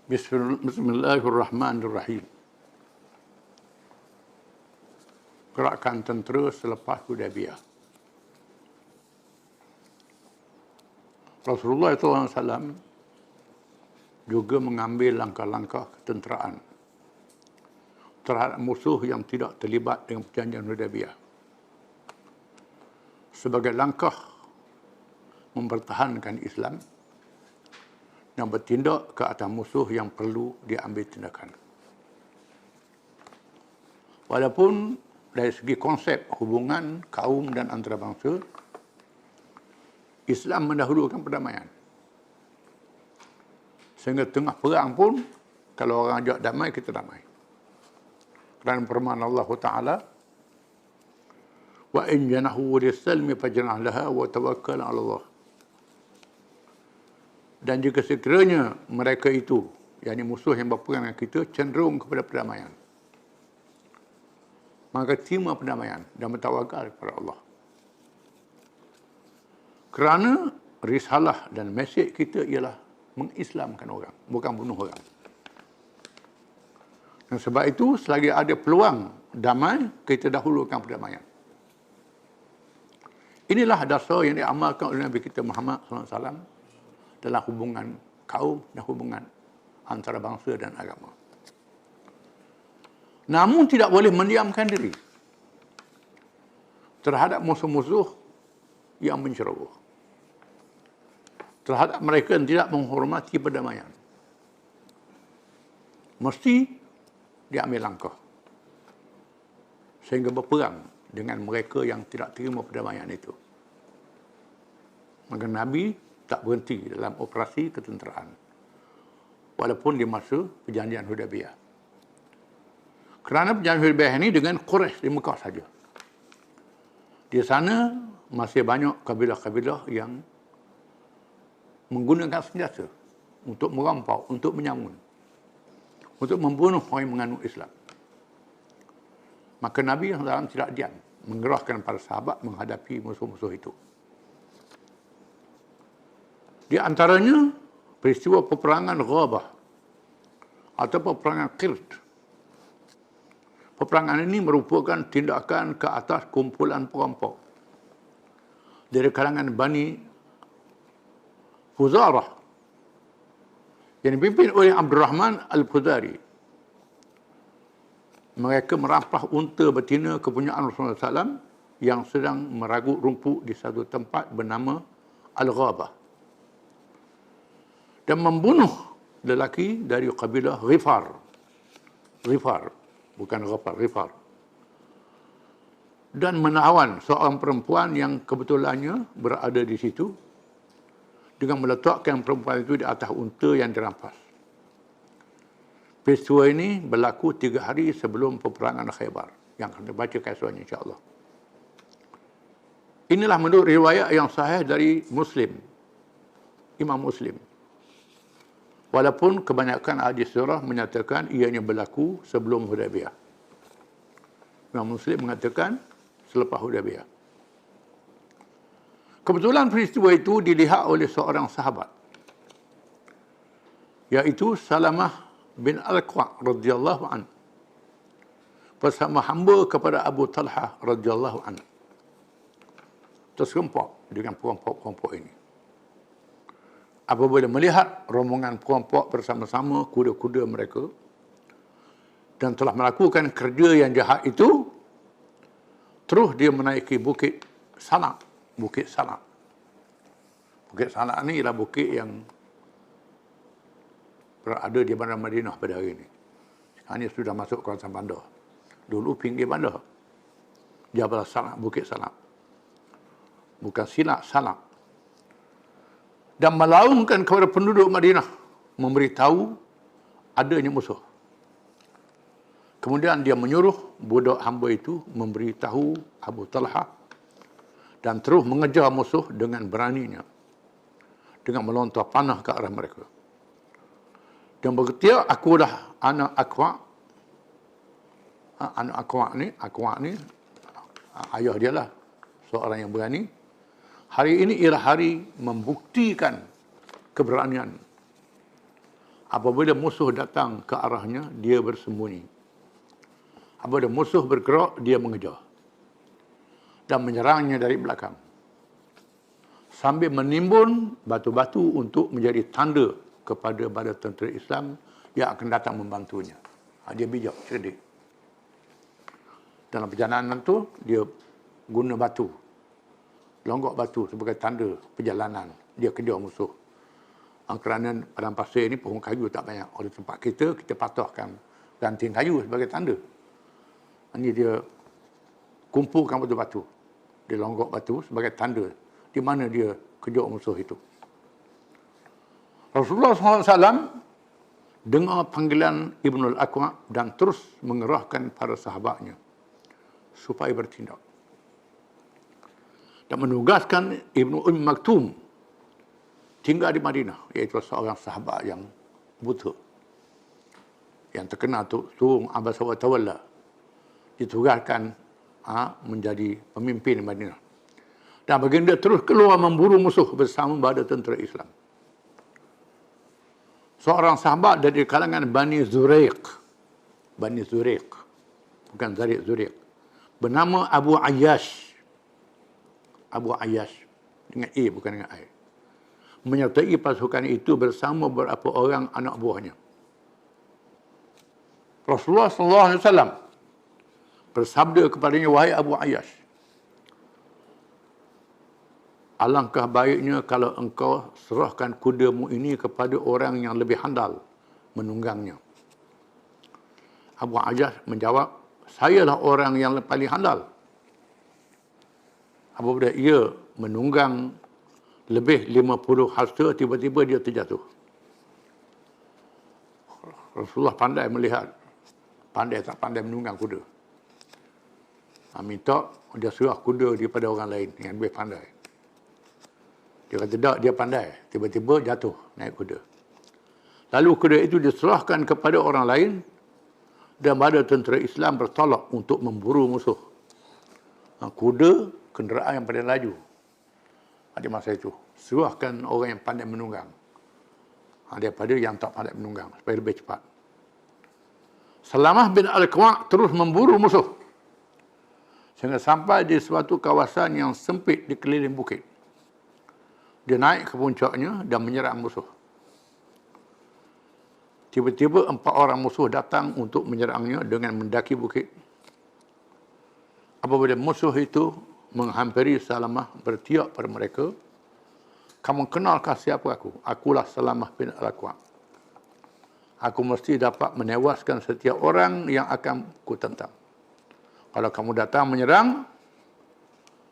Bismillahirrahmanirrahim. Gerakan tentera selepas Hudaybiyah. Rasulullah SAW juga mengambil langkah-langkah ketenteraan terhadap musuh yang tidak terlibat dengan perjanjian Hudaybiyah sebagai langkah mempertahankan Islam dan bertindak ke atas musuh yang perlu diambil tindakan. Walaupun dari segi konsep hubungan kaum dan antarabangsa, Islam mendahulukan perdamaian. Sehingga tengah perang pun, kalau orang ajak damai, kita damai. Kerana firman Allah Ta'ala, wa in janahu lis-salmi fajnah laha wa tawakkal 'ala Allah. Dan jika sekiranya mereka itu, yakni musuh yang berperang dengan kita, cenderung kepada perdamaian, maka terima perdamaian dan bertawakal kepada Allah. Kerana risalah dan mesej kita ialah mengislamkan orang, bukan bunuh orang. Dan sebab itu, selagi ada peluang damai, kita dahulukan perdamaian. Inilah dasar yang diamalkan oleh Nabi kita Muhammad SAW dalam hubungan kaum dan hubungan antara bangsa dan agama. Namun tidak boleh mendiamkan diri terhadap musuh-musuh yang menceroboh, terhadap mereka yang tidak menghormati perdamaian. Mesti diambil langkah sehingga berperang dengan mereka yang tidak terima perdamaian itu. Maka Nabi tak berhenti dalam operasi ketenteraan walaupun di masa perjanjian Hudaybiyah. Kerana perjanjian Hudaybiyah ini dengan Quraisy di Mekah saja. Di sana masih banyak kabilah-kabilah yang menggunakan senjata untuk merampau, untuk menyamun, untuk membunuh orang yang menganut Islam. Maka Nabi SAW tidak diam, menggerahkan para sahabat menghadapi musuh-musuh itu. Di antaranya peristiwa peperangan Ghabah atau peperangan Qirt. Peperangan ini merupakan tindakan ke atas kumpulan perampok dari kalangan Bani Fuzarah yang dipimpin oleh Abdurrahman Al-Khuzari. Mereka merampas unta betina kepunyaan Rasulullah SAW yang sedang meragut rumput di satu tempat bernama Al-Ghabah, dan membunuh lelaki dari kabilah Ghifar, bukan Ghafar, Ghifar, dan menawan seorang perempuan yang kebetulannya berada di situ dengan meletakkan perempuan itu di atas unta yang dirampas. Peristiwa ini berlaku 3 hari sebelum peperangan Khaybar, yang akan dibaca kisahnya insya-Allah. Inilah menurut riwayat yang sahih dari Muslim, Imam Muslim. Walaupun kebanyakan ahli sirah menyatakan ianya berlaku sebelum Hudaybiyah. Imam Muslim mengatakan selepas Hudaybiyah. Kebetulan peristiwa itu dilihat oleh seorang sahabat, iaitu Salamah bin Al-Aqwa radhiyallahu anhu bersama hamba kepada Abu Talhah radhiyallahu anhu. Terserempak dengan perampok-perampok ini. Apabila melihat rombongan perampok bersama-sama kuda-kuda mereka dan telah melakukan kerja yang jahat itu, terus dia menaiki Bukit Sanak. Bukit Sanak. Bukit Sanak ini ialah bukit yang berada di bandar Madinah pada hari ini. Sekarang ini sudah masuk kawasan bandar. Dulu pinggir bandar. Jabal Sanak, Bukit Sanak. Bukan Sinak, Sanak. Dan melaungkan kepada penduduk Madinah, memberitahu adanya musuh. Kemudian dia menyuruh budak hamba itu memberitahu Abu Talha dan terus mengejar musuh dengan beraninya, dengan melontar panah ke arah mereka. Dan berkata, aku dah anak Aqwa. Anak Aqwa ni ayah dia lah seorang yang berani. Hari ini ialah hari membuktikan keberanian Apabila musuh datang ke arahnya, dia bersembunyi. Apabila musuh bergerak, dia mengejar dan menyerangnya dari belakang, sambil menimbun batu-batu untuk menjadi tanda kepada bala tentera Islam yang akan datang membantunya. Dia bijak, cerdik. Dalam perjalanan tu, dia guna batu, longgok batu sebagai tanda perjalanan. Dia kejar musuh. Kerana padang pasir ini pohon kayu tak banyak. Oleh tempat kita patahkan ranting kayu sebagai tanda. Ini dia kumpulkan batu-batu. Dia longgok batu sebagai tanda di mana dia kejar musuh itu. Rasulullah SAW dengar panggilan Ibnul Aqwa dan terus mengerahkan para sahabatnya supaya bertindak. Dan menugaskan Ibnu Maktum tinggal di Madinah, iaitu seorang sahabat yang buta, yang terkenal turun Abasa wa Tawalla, ditugaskan menjadi pemimpin di Madinah. Dan baginda terus keluar memburu musuh bersama pada tentera Islam. Seorang sahabat dari kalangan Bani Zuraiq, bukan Zuraiq, bernama Abu Ayyash, dengan A bukan dengan I, menyertai pasukan itu bersama beberapa orang anak buahnya. Rasulullah SAW bersabda kepadanya, wahai Abu Ayyash, alangkah baiknya kalau engkau serahkan kudamu ini kepada orang yang lebih handal menunggangnya. Abu Ayyash menjawab, sayalah orang yang paling handal. Apabila ia menunggang lebih 50 hasta, tiba-tiba dia terjatuh. Rasulullah pandai melihat, pandai tak pandai menunggang kuda. Minta dia serah kuda daripada orang lain yang lebih pandai. Dia kata tak, dia pandai. Tiba-tiba jatuh naik kuda. Lalu kuda itu diserahkan kepada orang lain dan pada tentera Islam bertolak untuk memburu musuh. Kuda kenderaan yang paling laju pada masa itu. Serahkan orang yang pandai menunggang daripada yang tak pandai menunggang supaya lebih cepat. Salamah bin Al-Aqwa terus memburu musuh sehingga sampai di suatu kawasan yang sempit di keliling bukit. Dia naik ke puncaknya dan menyerang musuh. Tiba-tiba 4 orang musuh datang untuk menyerangnya dengan mendaki bukit. Apabila musuh itu menghampiri Salamah, bertiak pada mereka, kamu kenalkah siapa aku? Akulah Salamah bin Al-Aqwa. Aku mesti dapat menewaskan setiap orang yang akan kutentang. Kalau kamu datang menyerang,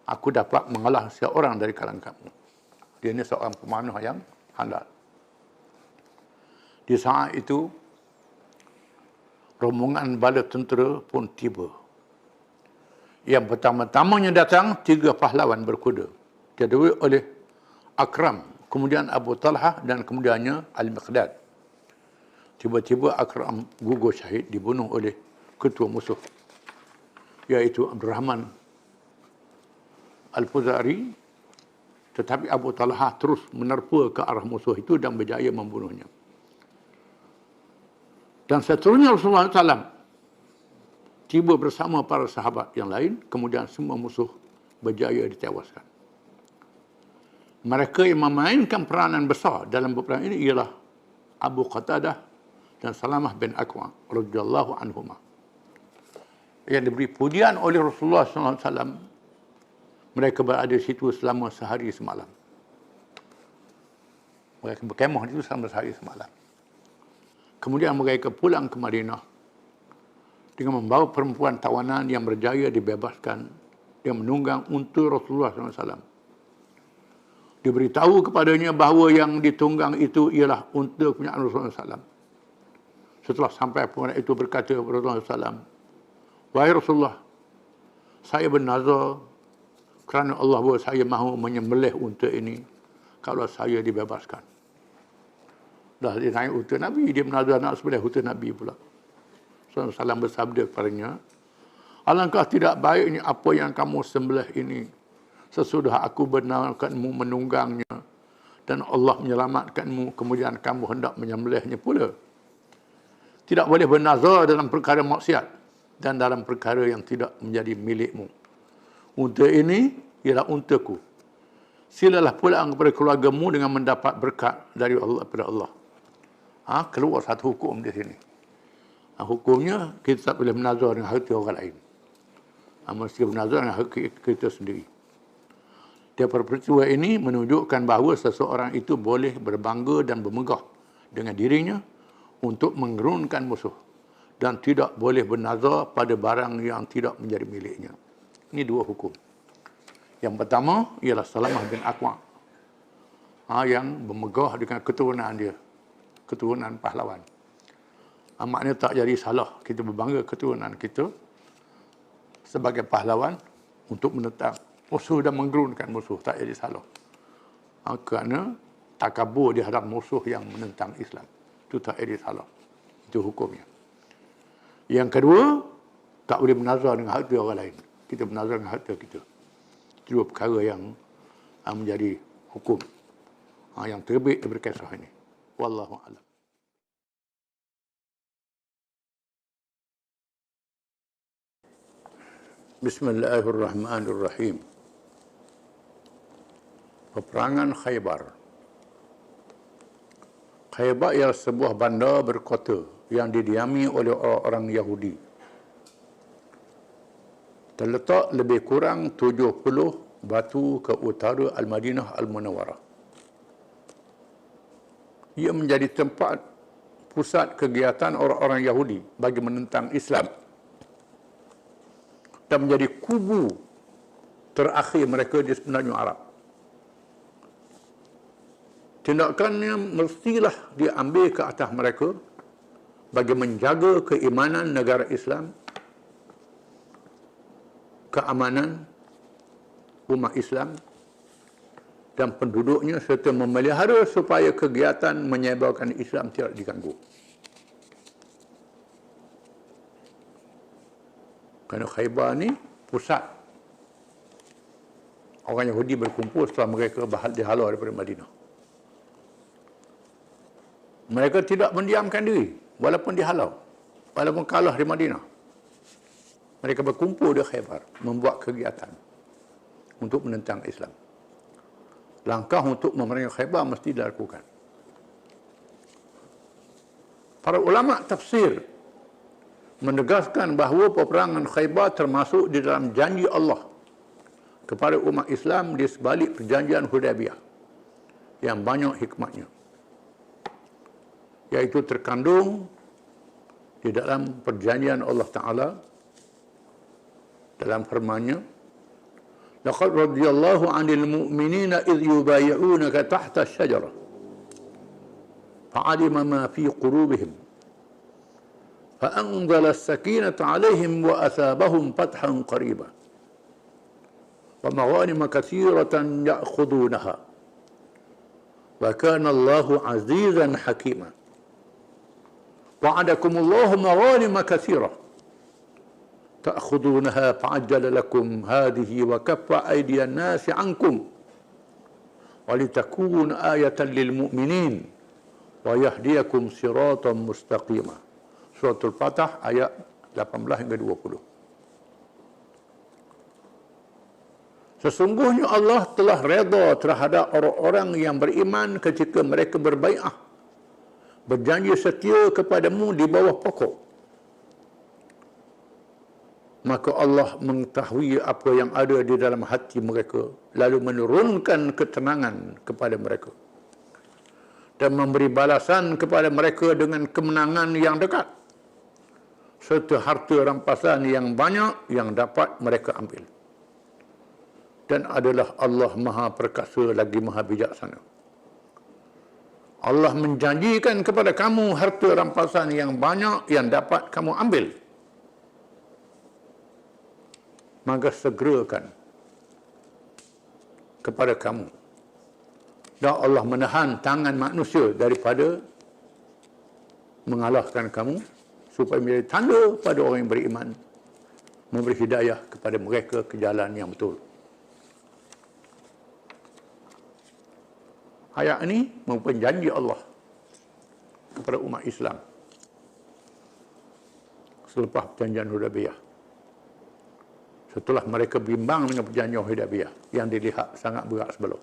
aku dapat mengalah setiap orang dari kalangan kamu. Dia ini seorang pemanah yang handal. Di saat itu, rombongan bala tentera pun tiba. Yang pertama-tamanya datang 3 pahlawan berkuda, diadui oleh Akram, kemudian Abu Talhah dan kemudiannya Al-Miqdad. Tiba-tiba Akram gugur syahid, dibunuh oleh ketua musuh, iaitu Abdurrahman Al-Fuzari. Tetapi Abu Talhah terus menerpa ke arah musuh itu dan berjaya membunuhnya. Dan seterusnya Rasulullah SAW tiba bersama para sahabat yang lain, kemudian semua musuh berjaya ditewaskan. Mereka yang memainkan peranan besar dalam peperangan ini ialah Abu Qatadah dan Salamah bin Aqwa radhiyallahu anhuma, yang diberi pujian oleh Rasulullah SAW. Mereka berada di situ selama sehari semalam. Mereka berkemah di situ selama sehari semalam. Kemudian mereka pulang ke Madinah dengan membawa perempuan tawanan yang berjaya dibebaskan yang menunggang unta Rasulullah SAW. Diberitahu kepadanya bahawa yang ditunggang itu ialah unta kepunyaan Rasulullah SAW. Setelah sampai perempuan itu berkata kepada Rasulullah SAW, wahai Rasulullah, saya bernazar kerana Allah bahawa saya mahu menyembelih unta ini kalau saya dibebaskan. Dah dia naik unta Nabi, dia bernazar nak sembelih unta Nabi pula. Rasulullah SAW bersabda kepadanya, alangkah tidak baiknya apa yang kamu sembelih ini sesudah aku benarkanmu menunggangnya dan Allah menyelamatkanmu, kemudian kamu hendak menyembelihnya pula. Tidak boleh bernazar dalam perkara maksiat dan dalam perkara yang tidak menjadi milikmu. Unta ini ialah untaku. Silalah pulang kepada keluargamu dengan mendapat berkat dari Allah kepada Allah. Keluar satu hukum di sini. Hukumnya kita tak boleh bernazar dengan harta orang lain. Mesti bernazar dengan harta kita sendiri. Daripada peristiwa ini menunjukkan bahawa seseorang itu boleh berbangga dan bermegah dengan dirinya untuk mengerunkan musuh dan tidak boleh bernazar pada barang yang tidak menjadi miliknya. Ini dua hukum. Yang pertama ialah Salamah bin Aqwa, yang bermegah dengan keturunan dia, keturunan pahlawan. Maknanya tak jadi salah kita berbangga keturunan kita sebagai pahlawan untuk menentang musuh dan menggerunkan musuh, tak jadi salah. Kerana takabur di hadap musuh yang menentang Islam, itu tak jadi salah. Itu hukumnya. Yang kedua, tak boleh bernazar dengan harta orang lain. Kita bernazar dengan harta kita. Itu dua perkara yang menjadi hukum yang terbit daripada kisah ini. Wallahu a'lam. Bismillahirrahmanirrahim. Peperangan Khaybar. Khaybar ialah sebuah bandar berkota yang didiami oleh orang-orang Yahudi. Terletak lebih kurang 70 batu ke utara Al-Madinah Al-Munawwarah. Ia menjadi tempat pusat kegiatan orang-orang Yahudi bagi menentang Islam dan menjadi kubu terakhir mereka di semenanjung Arab. Tindakannya mestilah diambil ke atas mereka bagi menjaga keimanan negara Islam, keamanan umat Islam dan penduduknya, serta memelihara supaya kegiatan menyebarkan Islam tidak diganggu. Kerana Khaybar ni pusat orang Yahudi berkumpul setelah mereka dihalau daripada Madinah. Mereka tidak mendiamkan diri walaupun dihalau, walaupun kalah di Madinah. Mereka berkumpul di Khaybar, membuat kegiatan untuk menentang Islam. Langkah untuk memerangi Khaybar mesti dilakukan. Para ulama tafsir menegaskan bahawa peperangan Khaybar termasuk di dalam janji Allah kepada umat Islam di sebalik perjanjian Hudaybiyah yang banyak hikmatnya, iaitu terkandung di dalam perjanjian Allah Ta'ala dalam firman-Nya, laqad radiyallahu 'anil mu'minina idh yubayyi'unaka tahta asy-syajarah fa'alima ma fi qulubihim fa'anzala as-sakinata 'alaihim wa asabahum fathan qariba wa maghanima katsiratan ya'khudunaha wa kana Allahu 'azizan hakima. Wa'adakumullahu maghanima katsirah ta'khudunaha fa'ajjala lakum hadhihi wa kaffa aydiyan nasi 'ankum wa litakuna ayatan lil mu'minin wa yahdiyakum siratan mustaqima. Suratul Fatah ayat 18 hingga 20. Sesungguhnya Allah telah redha terhadap orang-orang yang beriman ketika mereka berbai'ah, berjanji setia kepadamu di bawah pokok. Maka Allah mengetahui apa yang ada di dalam hati mereka, lalu menurunkan ketenangan kepada mereka dan memberi balasan kepada mereka dengan kemenangan yang dekat, serta harta rampasan yang banyak yang dapat mereka ambil. Dan adalah Allah Maha Perkasa lagi Maha Bijaksana. Allah menjanjikan kepada kamu harta rampasan yang banyak yang dapat kamu ambil. Maka segerakan kepada kamu. Dan Allah menahan tangan manusia daripada mengalahkan kamu, supaya menjadi tanda pada orang yang beriman, memberi hidayah kepada mereka ke jalan yang betul. Ayat ini merupakan janji Allah kepada umat Islam selepas perjanjian Hudaybiyah. Setelah mereka bimbang dengan perjanjian Hudaybiyah yang dilihat sangat berat sebelum.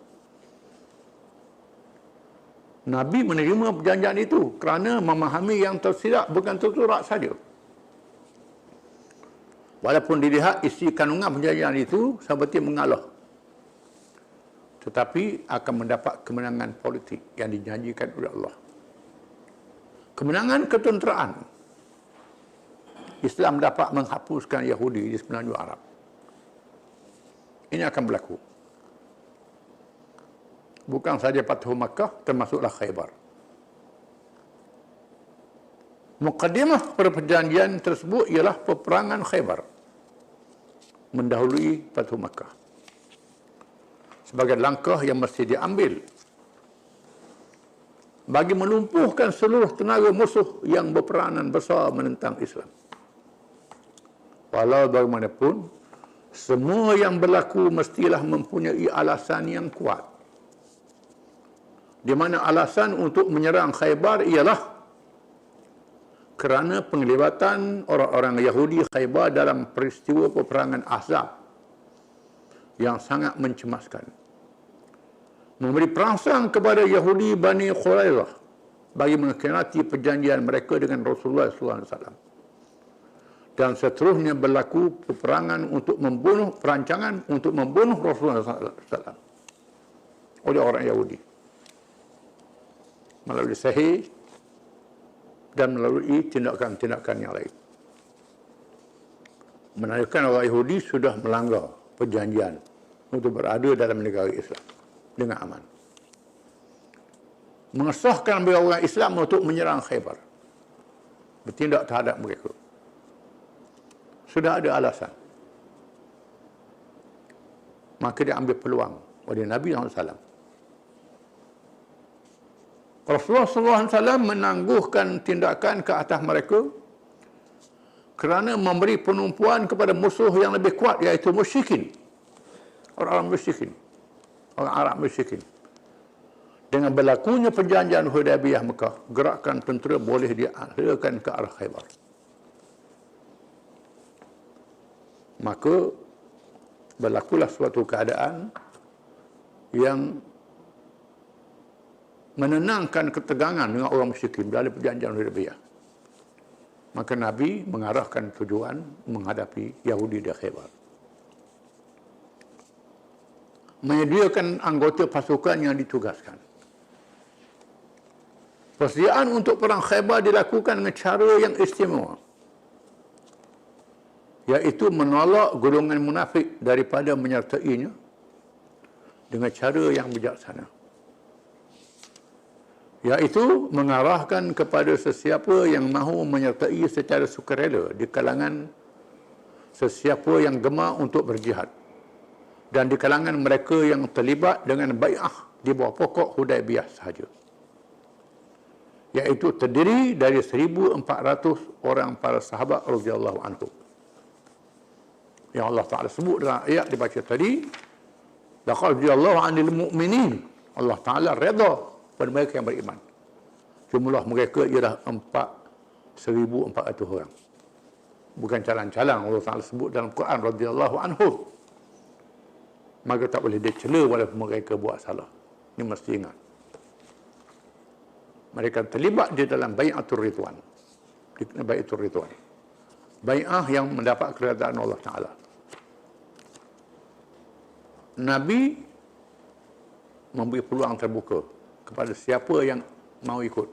Nabi menerima perjanjian itu kerana memahami yang tersirat bukan tersurat saja. Walaupun dilihat isi kandungan perjanjian itu seperti mengalah, tetapi akan mendapat kemenangan politik yang dijanjikan oleh Allah. Kemenangan ketenteraan. Islam dapat menghapuskan Yahudi di semenanjung Arab. Ini akan berlaku. Bukan saja Fathu Makkah, termasuklah Khaybar. Muqaddimah pada perjanjian tersebut ialah peperangan Khaybar, mendahului Fathu Makkah, sebagai langkah yang mesti diambil bagi melumpuhkan seluruh tenaga musuh yang berperanan besar menentang Islam. Walau bagaimanapun, semua yang berlaku mestilah mempunyai alasan yang kuat. Di mana alasan untuk menyerang Khaybar ialah kerana penglibatan orang-orang Yahudi Khaybar dalam peristiwa peperangan Ahzab yang sangat mencemaskan, memberi perangsang kepada Yahudi Bani Quraidah bagi mengkhianati perjanjian mereka dengan Rasulullah SAW. Dan seterusnya berlaku peperangan untuk membunuh, perancangan untuk membunuh Rasulullah SAW oleh orang Yahudi melalui sihir dan melalui tindakan-tindakan yang lain. Menandakan orang Yahudi sudah melanggar perjanjian untuk berada dalam negara Islam dengan aman. Mengesahkan bagi orang Islam untuk menyerang Khaybar, bertindak terhadap mereka. Sudah ada alasan. Maka dia ambil peluang oleh Nabi SAW. Rasulullah SAW menangguhkan tindakan ke atas mereka kerana memberi penumpuan kepada musuh yang lebih kuat, iaitu musyrikin. Orang-orang musyrikin. Orang Arab musyrikin. Dengan berlakunya perjanjian Hudaybiyah Mekah, gerakan tentera boleh dialihkan ke arah Khaybar. Maka berlakulah suatu keadaan yang menenangkan ketegangan dengan orang musyrikin dalam perjanjian Hudaybiyah. Maka Nabi mengarahkan tujuan menghadapi Yahudi di Khaybar. Menyediakan anggota pasukan yang ditugaskan. Persediaan untuk perang Khaybar dilakukan dengan cara yang istimewa, iaitu menolak golongan munafik daripada menyertainya dengan cara yang bijaksana, iaitu mengarahkan kepada sesiapa yang mahu menyertai secara sukarela di kalangan sesiapa yang gemar untuk berjihad dan di kalangan mereka yang terlibat dengan bai'ah di bawah pokok Hudaybiyah sahaja, iaitu terdiri dari 1,400 orang para sahabat radhiyallahu anhum yang Allah Ta'ala sebut dalam ayat dibaca tadi. Laqad radiyallahu 'anil mu'minin. Allah Ta'ala redha pada mereka yang beriman. Jumlah mereka ialah 1,400 orang. Bukan calang-calang Allah Ta'ala sebut dalam Quran radhiyallahu anhum. Maka tak boleh dicela walaupun mereka buat salah. Ini mesti ingat. Mereka terlibat di dalam bai'atul ridwan. Bai'atul ridwan. Bai'ah yang mendapat keredaan Allah Ta'ala. Nabi memberi peluang terbuka kepada siapa yang mau ikut.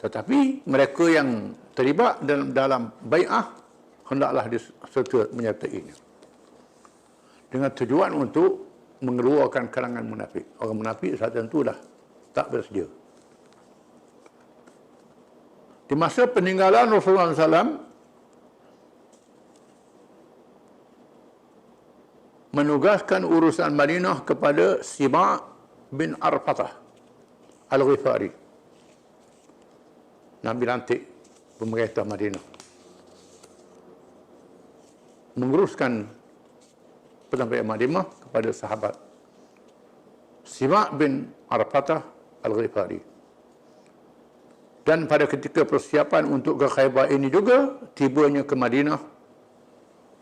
Tetapi mereka yang terlibat dalam bai'ah hendaklah diserta menyertainya, dengan tujuan untuk mengeluarkan kalangan munafik. Orang munafik saat tentu dah tak bersedia. Di masa peninggalan Rasulullah SAW, menugaskan urusan Madinah kepada Sima' bin Arfatah Al-Ghifari. Nabi lantik pemerintah Madinah, menguruskan penyampaian Madinah kepada sahabat Simak bin Arfatah Al-Ghifari. Dan pada ketika persiapan untuk ke Khaybar ini juga, tibanya ke Madinah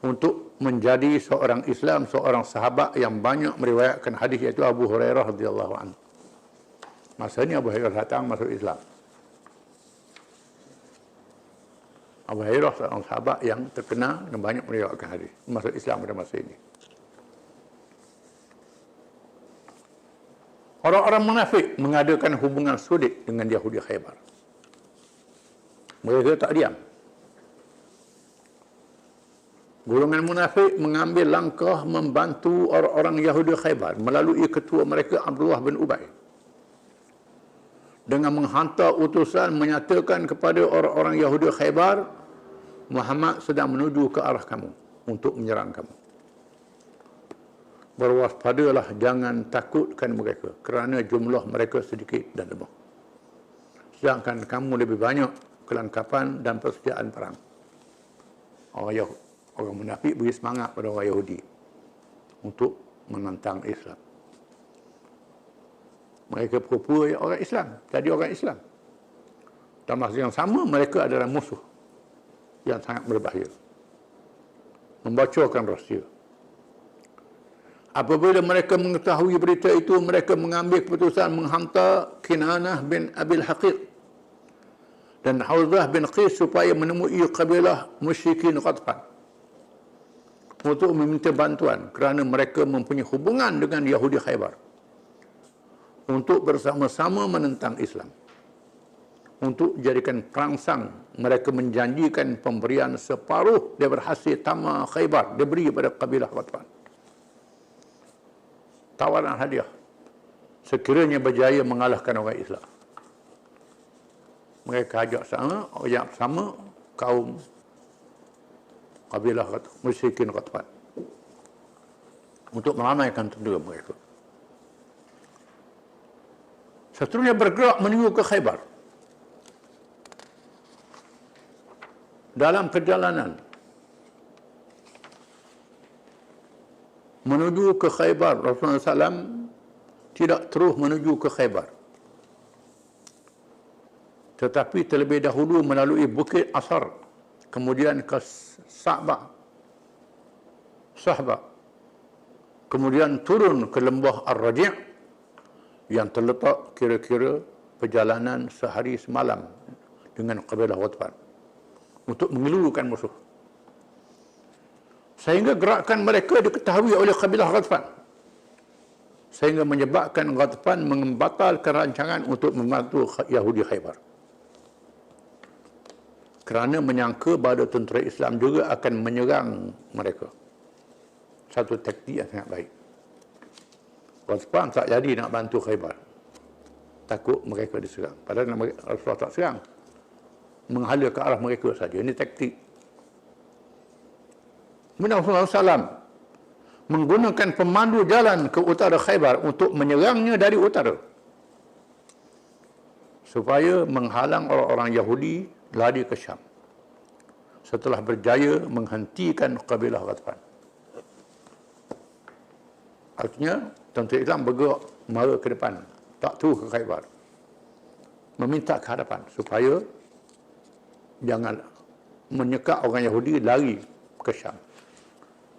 untuk menjadi seorang Islam, seorang sahabat yang banyak meriwayatkan hadis, iaitu Abu Hurairah radhiyallahu anhu. Masa ini Abu Hurairah datang masuk Islam. Abu Hurairah seorang sahabat yang terkenal dan banyak meriwayatkan hadis, masuk Islam pada masa ini. Orang-orang munafik mengadakan hubungan sulit dengan Yahudi Khaybar. Mereka tak diam. Golongan munafik mengambil langkah membantu orang-orang Yahudi Khaybar melalui ketua mereka Abdullah bin Ubay, dengan menghantar utusan menyatakan kepada orang-orang Yahudi Khaybar, Muhammad sedang menuju ke arah kamu untuk menyerang kamu. Berwaspadalah, jangan takutkan mereka kerana jumlah mereka sedikit dan lemah, sedangkan kamu lebih banyak kelengkapan dan persediaan perang. Orang munafik beri semangat pada orang Yahudi untuk menentang Islam. Mereka pura-pura orang Islam, jadi orang Islam. Dan masa yang sama, mereka adalah musuh yang sangat berbahaya. Membocorkan rahsia. Apabila mereka mengetahui berita itu, mereka mengambil keputusan menghantar Kinanah bin Abil Haqiq dan Hawzah bin Qis supaya menemui kabilah musyrikin Ghatfan untuk meminta bantuan kerana mereka mempunyai hubungan dengan Yahudi Khaybar untuk bersama-sama menentang Islam. Untuk jadikan perangsang, mereka menjanjikan pemberian separuh daripada hasil tamar Khaybar diberi kepada kabilah Ghatfan. Tawaran hadiah sekiranya berjaya mengalahkan orang Islam. Mereka ajak sama kaum kabilah musyrikin Ghatfan untuk meramaikan tentera mereka. Seterusnya bergerak menuju ke Khaybar. Dalam perjalanan menuju ke Khaybar, Rasulullah SAW tidak terus menuju ke Khaybar, tetapi terlebih dahulu melalui Bukit Asar, kemudian ke Sahbah, kemudian turun ke lembah Ar-Raji' yang terletak kira-kira perjalanan sehari semalam dengan kabilah Ghatfan untuk mengelulukan musuh. Sehingga gerakan mereka diketahui oleh kabilah Ghatfan, sehingga menyebabkan Ghatfan membatalkan rancangan untuk membantu Yahudi Khaybar, kerana menyangka bahawa tentera Islam juga akan menyerang mereka. Satu taktik yang sangat baik. Ghatfan tak jadi nak bantu Khaybar, takut mereka diserang. Padahal Rasulullah tak serang, menghala ke arah mereka saja. Ini taktik. Kemudian Rasulullah SAW menggunakan pemandu jalan ke utara Khaybar untuk menyerangnya dari utara, supaya menghalang orang-orang Yahudi lari ke Syam setelah berjaya menghentikan kabilah Ghatfan. Artinya, tentera Islam bergerak mara ke depan, tak terus ke Khaybar, meminta ke hadapan supaya jangan menyekat orang Yahudi lari ke Syam.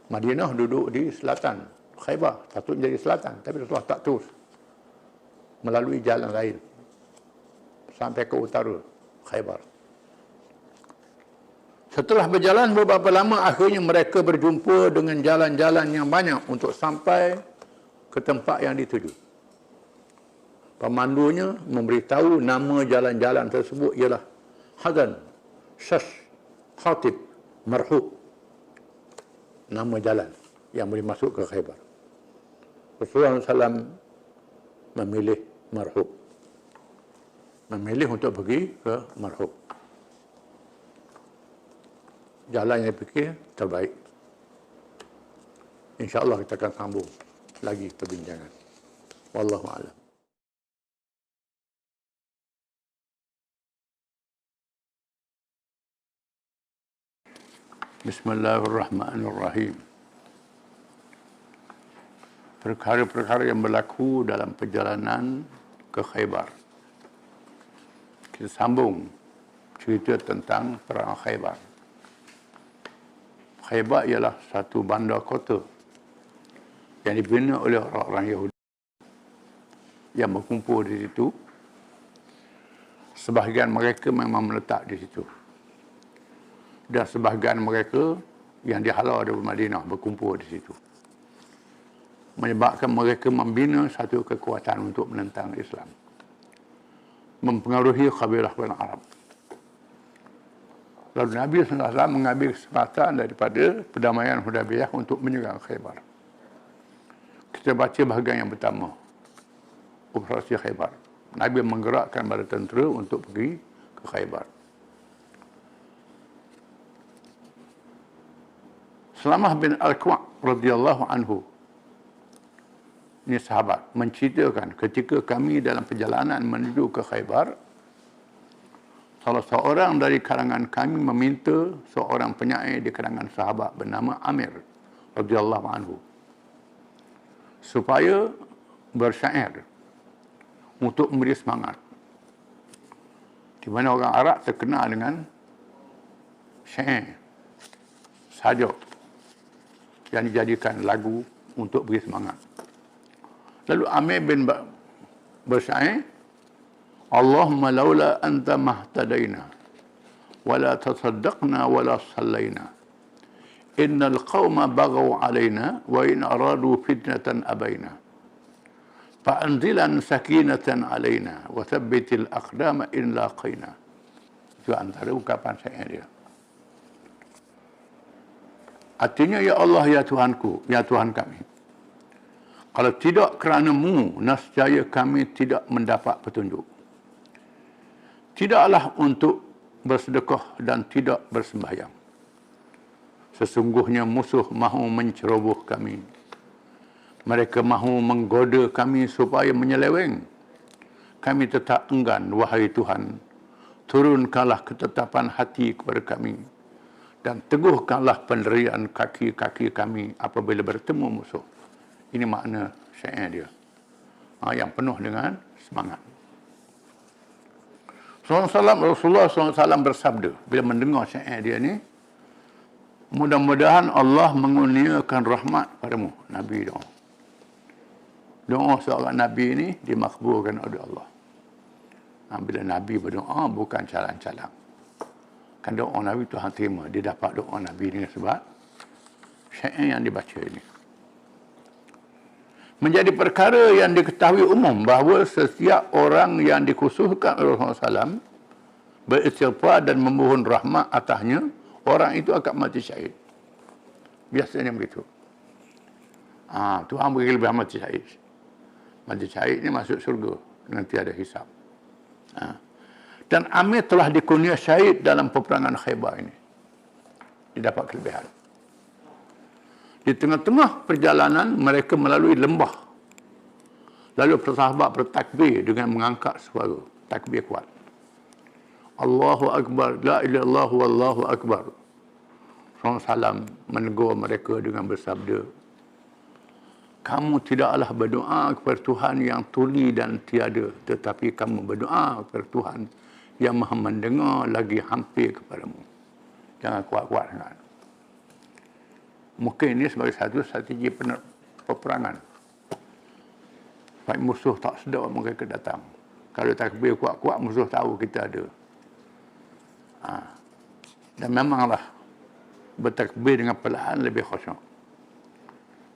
Madinah duduk di selatan, Khaybar patut jadi selatan, tapi Rasulullah tak terus, melalui jalan lain sampai ke utara Khaybar. Setelah berjalan beberapa lama, akhirnya mereka berjumpa dengan jalan-jalan yang banyak untuk sampai ke tempat yang dituju. Pemandunya memberitahu nama jalan-jalan tersebut ialah Hadan, Shash, Khatib, Marhub. Nama jalan yang boleh masuk ke Khaybar. Rasulullah SAW memilih Marhub, memilih untuk pergi ke Marhub. Jalan yang fikir terbaik. InsyaAllah kita akan sambung lagi perbincangan. Wallahu a'lam. Bismillahirrahmanirrahim. perkara-perkara yang berlaku dalam perjalanan ke Khaybar. Kita sambung cerita tentang perang Khaybar. Khaybar ialah satu bandar kota yang dibina oleh orang-orang Yahudi yang berkumpul di situ. Sebahagian mereka memang meletak di situ. Dan sebahagian mereka yang dihalau dari Madinah berkumpul di situ. Menyebabkan mereka membina satu kekuatan untuk menentang Islam. Mempengaruhi kabilah-kabilah Arab. Lalu Nabi SAW mengambil kesempatan daripada perdamaian Hudaybiyah untuk menyerang Khaybar. Kita baca bahagian yang pertama. Operasi Khaybar. Nabi menggerakkan bala tentera untuk pergi ke Khaybar. Salamah bin Al-Kwa' radhiyallahu anhu, ini sahabat, menceritakan ketika kami dalam perjalanan menuju ke Khaybar, salah seorang dari kalangan kami meminta seorang penyair di kalangan sahabat bernama Amir radhiyallahu anhu supaya bersyair untuk memberi semangat. Di mana orang Arab terkenal dengan syair, sajak yang dijadikan lagu untuk beri semangat. Lalu Amir bin bersyair, Allahumma laula anta mahtadaina wala tasaddaqna wala sallaina innal qawma baghaw alaina wa in aradu fitnatan abaina fa'anzilan sakinatan alaina wa thabbitil aqdama in laqina. Itu antara ucapan syair dia. Artinya, ya Allah, ya Tuhanku, ya Tuhan kami, kalau tidak kerana-Mu, nescaya kami tidak mendapat petunjuk. Tidaklah untuk bersedekah dan tidak bersembahyang. Sesungguhnya musuh mahu menceroboh kami. Mereka mahu menggoda kami supaya menyeleweng. Kami tetap enggan, wahai Tuhan, turunkanlah ketetapan hati kepada kami dan teguhkanlah pendirian kaki-kaki kami apabila bertemu musuh. Ini makna syair dia. Yang penuh dengan semangat. Rasulullah SAW bersabda bila mendengar syair dia ni, mudah-mudahan Allah mengurniakan rahmat padamu. Nabi doa. Doa seorang Nabi ini dimakbulkan oleh Allah. Bila Nabi berdoa bukan calang-calang. Kan doa Nabi Tuhan terima. Dia dapat doa Nabi dengan sebab syair yang dibaca ini. Menjadi perkara yang diketahui umum bahawa setiap orang yang dikhususkan oleh Rasulullah SAW beristighfar dan memohon rahmat atasnya, orang itu akan mati syahid. Biasanya begitu. Tuhan beri lebih mati syahid. Mati syahid ini masuk syurga dengan tiada hisab. Dan Amir telah dikurnia syahid dalam peperangan Khaybar ini. Dia dapat kelebihan. Di tengah-tengah perjalanan, mereka melalui lembah. Lalu sahabat bertakbir dengan mengangkat suara. Takbir kuat. Allahu Akbar, la ilaha illallah wallahu akbar. Rasulullah SAW menegur mereka dengan bersabda, kamu tidaklah berdoa kepada Tuhan yang tuli dan tiada, tetapi kamu berdoa kepada Tuhan yang maha mendengar lagi hampir kepadamu. Jangan kuat-kuat sangat. Mungkin ini sebagai satu strategi peperangan. Supaya musuh tak sedar mereka datang. Kalau takbir kuat-kuat, musuh tahu kita ada. Dan memanglah bertakbir dengan perlahan lebih khusyuk.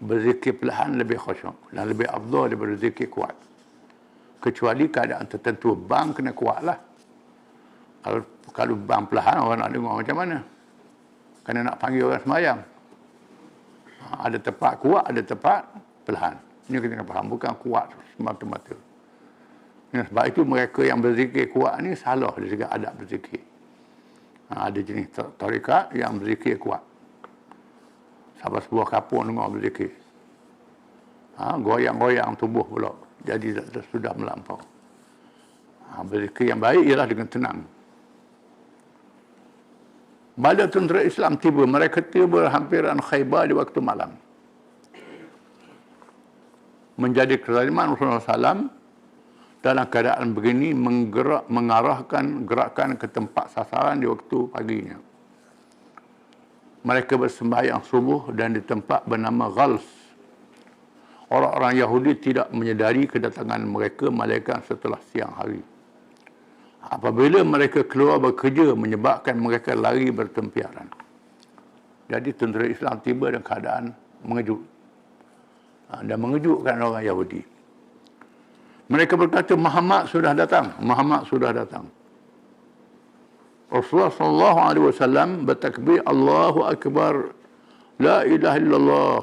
Berzikir perlahan lebih khusyuk. Dan lebih afdal daripada berzikir kuat. Kecuali keadaan tertentu. Bang kena kuatlah. Kalau bang perlahan, orang nak dengar macam mana? Kena nak panggil orang sembahyang. Ada tempat kuat, ada tempat perlahan. Ini kita kena faham, bukan kuat semata-mata. Sebab itu mereka yang berzikir kuat ni salah dari segi adab berzikir. Ada jenis tarikat yang berzikir kuat. Sampai sebuah kapur dengar berzikir. Goyang-goyang tubuh pula. Jadi sudah melampau. Berzikir yang baik ialah dengan tenang. Bila tentera Islam tiba, mereka tiba hampiran Khaybar di waktu malam. menjadi kezaliman Rasulullah SAW dalam keadaan begini mengarahkan gerakan ke tempat sasaran di waktu paginya. Mereka bersembahyang subuh dan di tempat bernama Ghals. Orang-orang Yahudi tidak menyedari kedatangan mereka malaikat setelah siang hari. Apabila mereka keluar bekerja menyebabkan mereka lari bertempiaran. Jadi tentera Islam tiba dalam keadaan mengejut. Dan mengejutkan orang Yahudi. Mereka berkata, Muhammad sudah datang. Muhammad sudah datang. Rasulullah SAW bertakbir, Allahu Akbar, La ilaha illallah,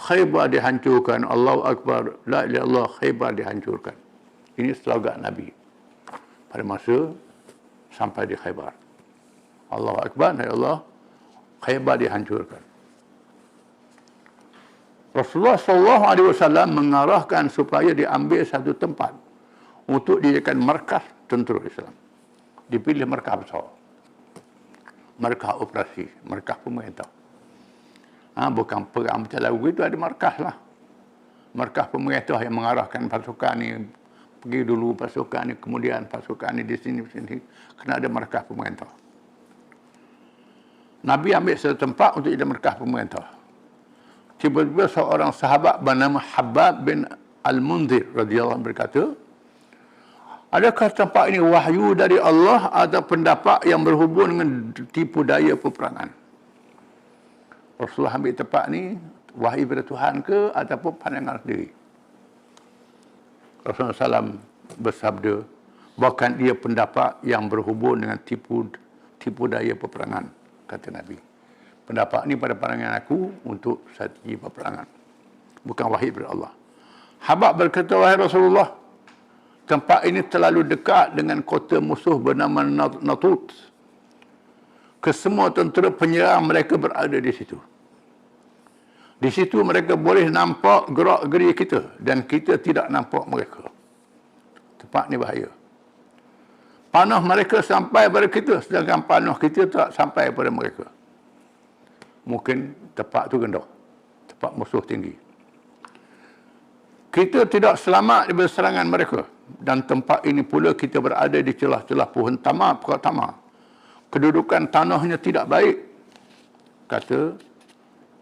Khaybar dihancurkan, Allahu Akbar, La ilaha illallah, Khaybar dihancurkan. Ini slogan Nabi pada masa sampai di Khaybar. Allahu Akbar, La ilaha illallah, Khaybar dihancurkan. Rasulullah SAW mengarahkan supaya diambil satu tempat untuk dijadikan markas tentera Islam. Dipilih markas besar, markas operasi, markas pemerintah. Bukan perang macam lagu itu, ada markas lah. Markas pemerintah yang mengarahkan pasukan ni, pergi dulu pasukan ni, kemudian pasukan ni di sini, kena ada markas pemerintah. Nabi ambil satu tempat untuk jadi markas pemerintah. Tiba-tiba seorang sahabat bernama Habab bin Al-Munzir radhiyallahu anhu berkata, adakah tempat ini wahyu dari Allah atau pendapat yang berhubung dengan tipu daya peperangan? Rasulullah ambil tempat ni wahyu dari Tuhan ke ataupun pandangan sendiri? Rasulullah SAW bersabda, bahkan dia pendapat yang berhubung dengan tipu daya peperangan, kata Nabi. Pendapat ni pada pandangan aku untuk strategi peperangan. Bukan wahyu dari Allah. Habab berkata, wahai Rasulullah, tempat ini terlalu dekat dengan kota musuh bernama Natut. Kesemua tentera penyerang mereka berada di situ. Di situ mereka boleh nampak gerak-geri kita dan kita tidak nampak mereka. Tempat ni bahaya. Panah mereka sampai pada kita sedangkan panah kita tak sampai pada mereka. Mungkin tempat tu rendah. Tempat musuh tinggi. Kita tidak selamat daripada serangan mereka. Dan tempat ini pula kita berada di celah-celah pohon tamar, pokok tamar. Kedudukan tanahnya tidak baik, kata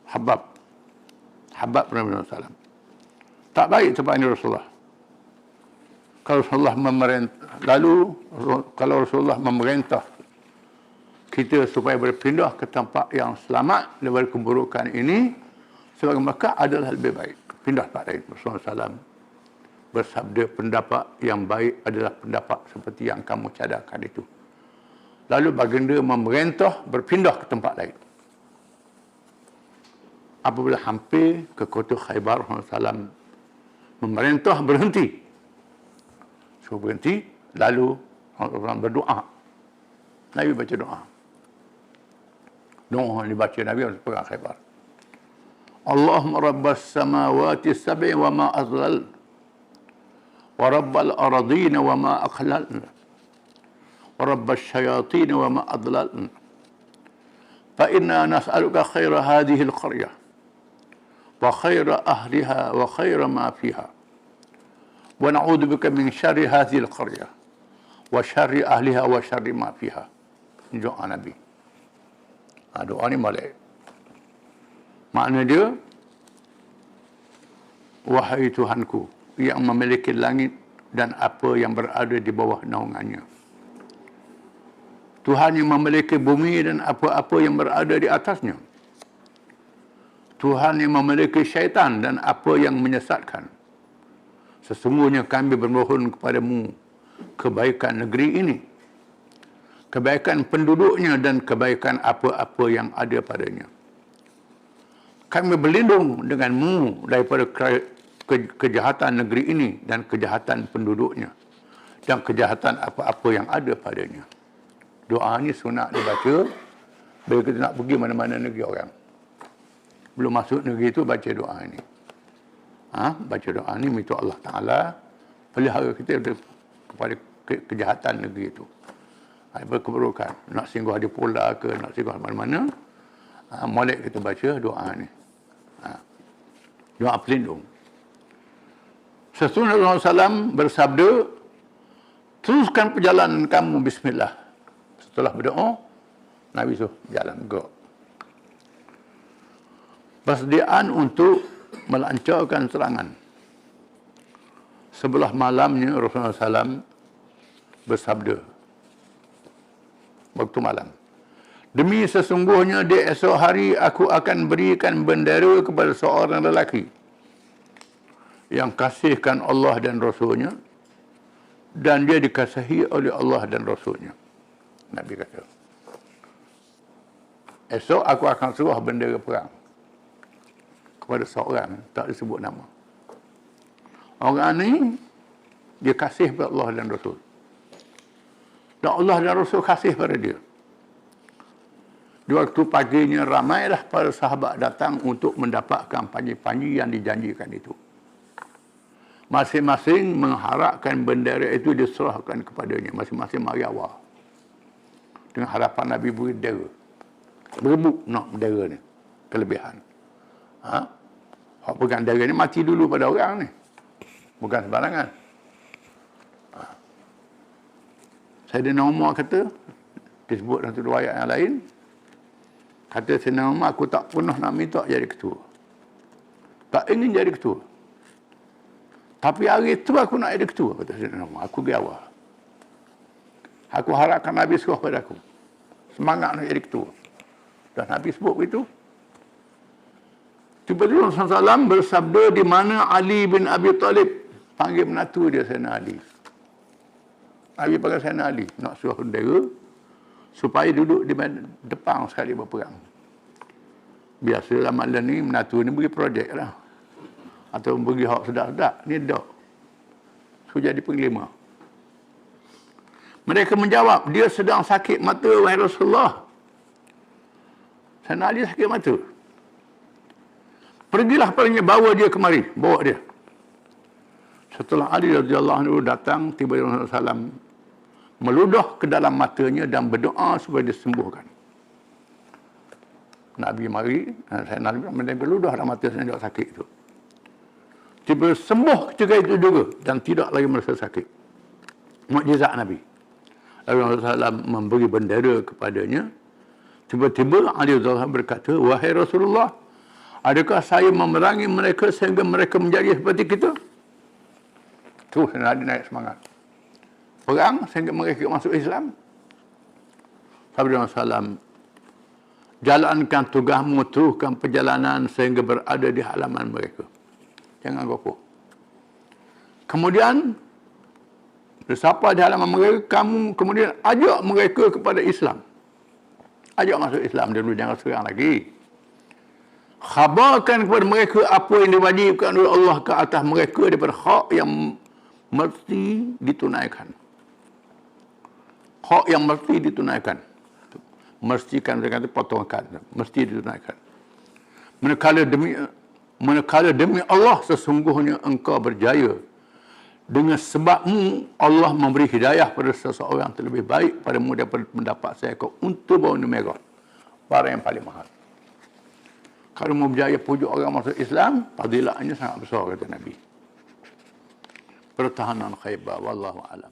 Habab. Habab bin Salam. Tak baik tempat ini Rasulullah. Kalau Rasulullah memerintah kita supaya berpindah ke tempat yang selamat daripada keburukan ini, sebagai Mekah adalah lebih baik. Pindah tempat lain. Rasulullah SAW bersabda, pendapat yang baik adalah pendapat seperti yang kamu cadangkan itu. Lalu baginda memerintah berpindah ke tempat lain. Apabila hampir ke kota Khaybar, Rasulullah SAW memerintah berhenti. So berhenti, lalu Rasulullah berdoa. Nabi baca doa. Doa yang dibaca Nabi untuk perang Khaybar. Allahumma rabbas samawati sab'i wa ma azlal wa rabbal aradina wa ma aqlalna wa rabbas syayatin wa ma adlalna fa inna nas'aluka khaira hadhihi al-qaryah wa khaira ahliha wa khaira ma fiha wa na'udzu bika min syarri hadhihi al-qaryah wa syarri ahliha wa syarri ma fiha. Ini doa Nabi. Doa ni balik. Makna dia, wahai Tuhanku yang memiliki langit dan apa yang berada di bawah naungannya. Tuhan yang memiliki bumi dan apa-apa yang berada di atasnya. Tuhan yang memiliki syaitan dan apa yang menyesatkan. Sesungguhnya kami bermohon kepadamu kebaikan negeri ini, kebaikan penduduknya dan kebaikan apa-apa yang ada padanya. Kami berlindung denganmu daripada kejahatan negeri ini dan kejahatan penduduknya dan kejahatan apa-apa yang ada padanya. Doa ni sunat dibaca bila kita nak pergi mana-mana negeri orang. Belum masuk negeri itu baca doa ini. Baca doa ini minta Allah Ta'ala pelihara kita kepada kejahatan negeri itu. Berkeburukan. Nak singgah di pula ke, nak singgah mana-mana, molek kita baca doa ni. Doa pelindung. Sesungguhnya Rasulullah SAW bersabda, teruskan perjalanan kamu bismillah. Setelah berdoa, Nabi suruh jalan go. Persediaan untuk melancarkan serangan. Sebelah malamnya Rasulullah SAW bersabda, waktu malam, demi sesungguhnya di esok hari aku akan berikan bendera kepada seorang lelaki yang kasihkan Allah dan Rasulnya, dan dia dikasihi oleh Allah dan Rasulnya. Nabi kata, esok aku akan suruh bendera perang kepada seorang, tak disebut nama. Orang ni dia kasih pada Allah dan Rasul, dan Allah dan Rasul kasih pada dia. Di waktu paginya ramailah para sahabat datang untuk mendapatkan panji-panji yang dijanjikan itu. Masing-masing mengharapkan bendera itu diserahkan kepadanya. Masing-masing mari awal dengan harapan Nabi beri bendera. Berebut nak bendera ni. Kelebihan. Orang pegang bendera ni mati dulu pada orang ni. Bukan sembarangan. Sayyidina Umar kata, disebut dalam satu riwayat yang lain, kata Sayyidina Umar, aku tak pernah nak minta jadi ketua. Tak ingin jadi ketua. Tapi hari itu aku nak jadi ketua, kata Sayyidina Umar. Aku pergi awal. Aku harapkan Nabi suruh pada aku. Semangat nak jadi ketua. Dan Nabi sebut begitu. Tiba-tiba Rasulullah SAW bersabda di mana Ali bin Abi Talib. Panggil menatu dia Sayyidina Ali. Nabi panggil Sayyidina Ali. Nak suruh bendera supaya duduk di depan sekali berperang. Biasalah malam ni menatu ni bagi projek lah. Atau bagi hak sedap-sedap. Ni dak. So jadi penglima. Mereka menjawab, dia sedang sakit mata, wahai Rasulullah. Sayyidina Ali sakit mata. Pergilah padanya, bawa dia kemari. Bawa dia. Setelah Ali radhiyallahu anhu datang, tiba-tiba Rasulullah SAW meludah ke dalam matanya dan berdoa supaya disembuhkan. Nabi mari, saya Nabi berludah dalam mata saya yang sakit itu. Tiba sembuh ketika itu juga dan tidak lagi merasa sakit. Mukjizat Nabi. Lalu Rasulullah SAW memberi bendera kepadanya. Tiba-tiba Ali radhiyallahu anhu berkata, wahai Rasulullah, adakah saya memerangi mereka sehingga mereka menjadi seperti kita? Terus Nabi naik semangat. Perang sehingga mereka masuk Islam. Sabda Rasulullah, jalankan tugasmu, teruskan perjalanan sehingga berada di halaman mereka. Jangan gopoh. Kemudian, bersapa di halaman mereka, kamu kemudian ajak mereka kepada Islam. Ajak masuk Islam dulu, jangan serang lagi. Khabarkan kepada mereka apa yang diwajibkan oleh Allah ke atas mereka daripada hak yang mesti ditunaikan. Hak yang mesti ditunaikan. Mestikan, saya kata potongkan. Mesti ditunaikan. Manakala demi Allah sesungguhnya engkau berjaya. Dengan sebabmu Allah memberi hidayah pada seseorang terlebih baik padamu daripada mendapat seekor unta berwarna merah. Barang yang paling mahal. Kalau mau berjaya pujuk orang masuk Islam, fadilahnya sangat besar, kata Nabi. Pertahanan Khaybar, wallahu alam.